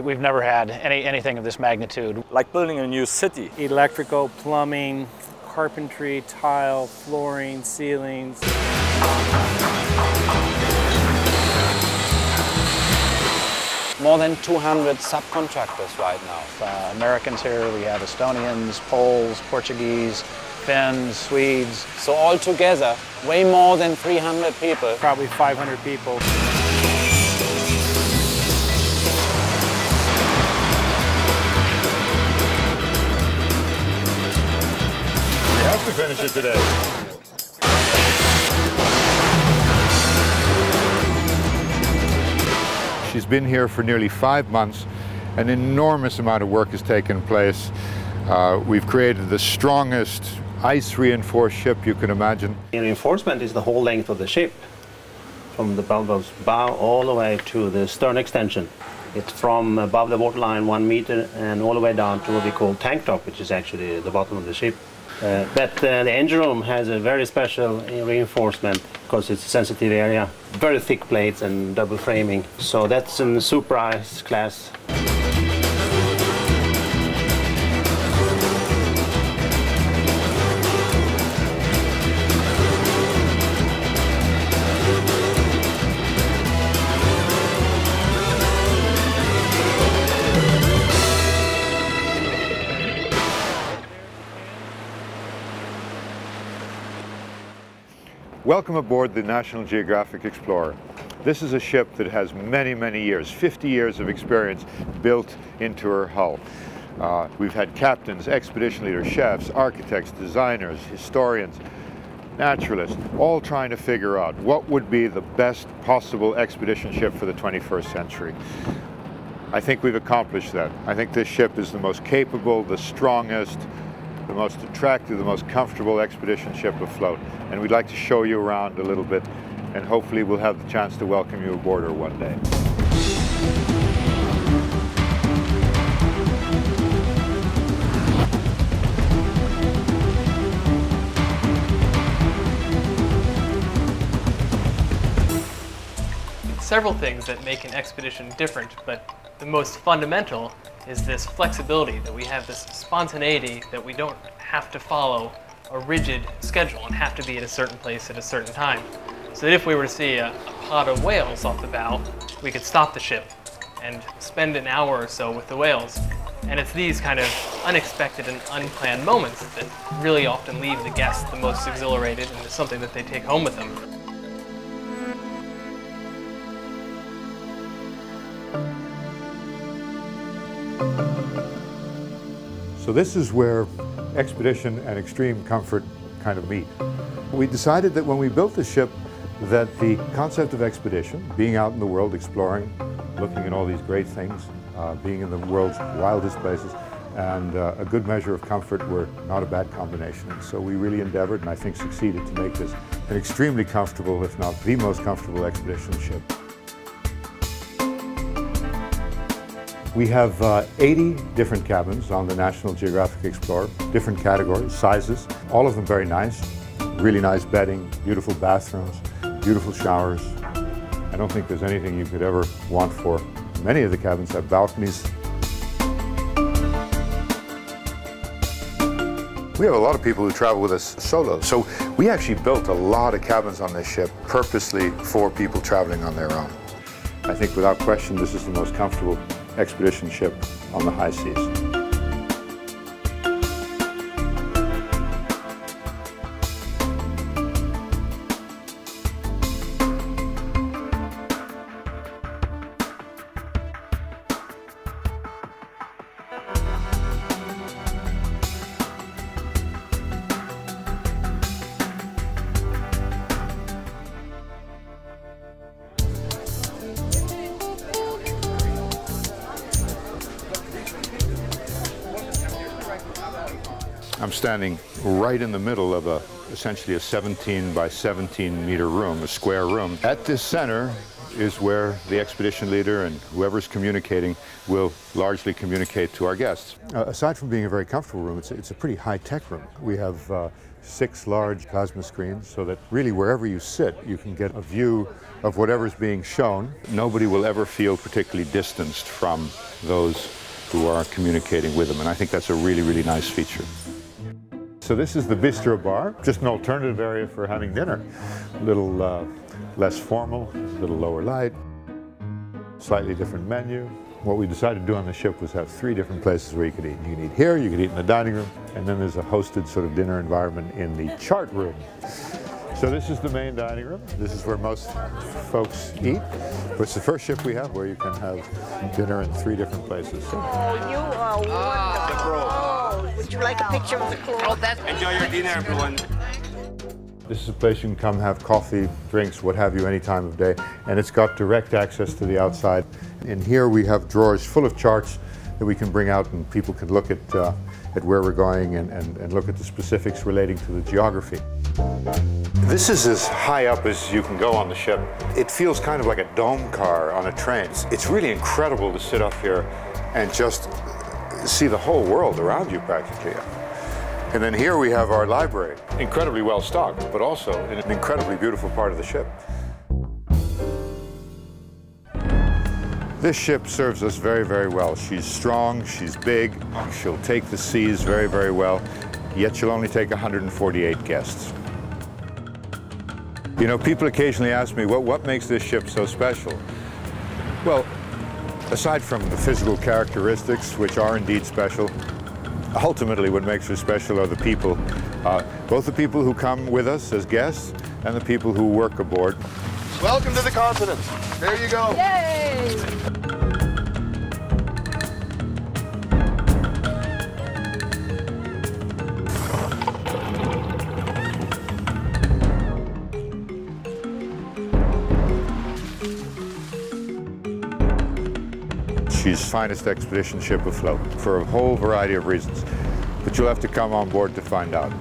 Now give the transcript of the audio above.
we've never had anything of this magnitude. Like building a new city. Electrical, plumbing, carpentry, tile, flooring, ceilings. More than 200 subcontractors right now. Americans here, we have Estonians, Poles, Portuguese, Finns, Swedes. So all together, way more than 300 people. Probably 500 people. We have to finish it today. She's been here for nearly 5 months. An enormous amount of work has taken place. We've created the strongest ice-reinforced ship you can imagine. The reinforcement is the whole length of the ship, from the bulbous bow all the way to the stern extension. It's from above the waterline 1 meter and all the way down to what we call tank top, which is actually the bottom of the ship. But the engine room has a very special reinforcement because it's a sensitive area. Very thick plates and double framing. So that's in the super ice class. Welcome aboard the National Geographic Explorer. This is a ship that has many, many years, 50 years of experience built into her hull. We've had captains, expedition leaders, chefs, architects, designers, historians, naturalists, all trying to figure out what would be the best possible expedition ship for the 21st century. I think we've accomplished that. I think this ship is the most capable, the strongest, the most attractive, the most comfortable expedition ship afloat. And we'd like to show you around a little bit, and hopefully we'll have the chance to welcome you aboard her one day. Several things that make an expedition different, but the most fundamental is this flexibility, that we have this spontaneity, that we don't have to follow a rigid schedule and have to be at a certain place at a certain time. So that if we were to see a pod of whales off the bow, we could stop the ship and spend an hour or so with the whales. And it's these kind of unexpected and unplanned moments that really often leave the guests the most exhilarated, and it's something that they take home with them. So this is where expedition and extreme comfort kind of meet. We decided that when we built the ship that the concept of expedition, being out in the world exploring, looking at all these great things, being in the world's wildest places, and a good measure of comfort were not a bad combination. And so we really endeavored, and I think succeeded, to make this an extremely comfortable, if not the most comfortable expedition ship. We have 80 different cabins on the National Geographic Explorer, different categories, sizes, all of them very nice. Really nice bedding, beautiful bathrooms, beautiful showers. I don't think there's anything you could ever want for. Many of the cabins have balconies. We have a lot of people who travel with us solo, so we actually built a lot of cabins on this ship purposely for people traveling on their own. I think without question this is the most comfortable expedition ship on the high seas. I'm standing right in the middle of essentially a 17 by 17 meter room, a square room. At this center is where the expedition leader and whoever's communicating will largely communicate to our guests. Aside from being a very comfortable room, it's a pretty high-tech room. We have 6 large plasma screens so that really wherever you sit, you can get a view of whatever's being shown. Nobody will ever feel particularly distanced from those who are communicating with them, and I think that's a really, really nice feature. So this is the bistro bar, just an alternative area for having dinner. A little less formal, a little lower light, slightly different menu. What we decided to do on the ship was have 3 different places where you could eat. You can eat here, you could eat in the dining room, and then there's a hosted sort of dinner environment in the chart room. So this is the main dining room. This is where most folks eat. But it's the first ship we have where you can have dinner in 3 different places. So. Oh, you are wonderful. Oh, would you like a picture of the crew? Enjoy your dinner, everyone. This is a place you can come have coffee, drinks, what have you, any time of day. And it's got direct access to the outside. In here we have drawers full of charts that we can bring out and people can look at where we're going and look at the specifics relating to the geography. This is as high up as you can go on the ship. It feels kind of like a dome car on a train. It's really incredible to sit up here and just see the whole world around you practically. And then here we have our library, incredibly well stocked, but also in an incredibly beautiful part of the ship. This ship serves us very, very well. She's strong, she's big, she'll take the seas very, very well, yet she'll only take 148 guests. You know, people occasionally ask me, what makes this ship so special? Well, aside from the physical characteristics, which are indeed special, ultimately what makes her special are the people, both the people who come with us as guests and the people who work aboard. Welcome to the continent. There you go. Yay! She's the finest expedition ship afloat for a whole variety of reasons, but you'll have to come on board to find out.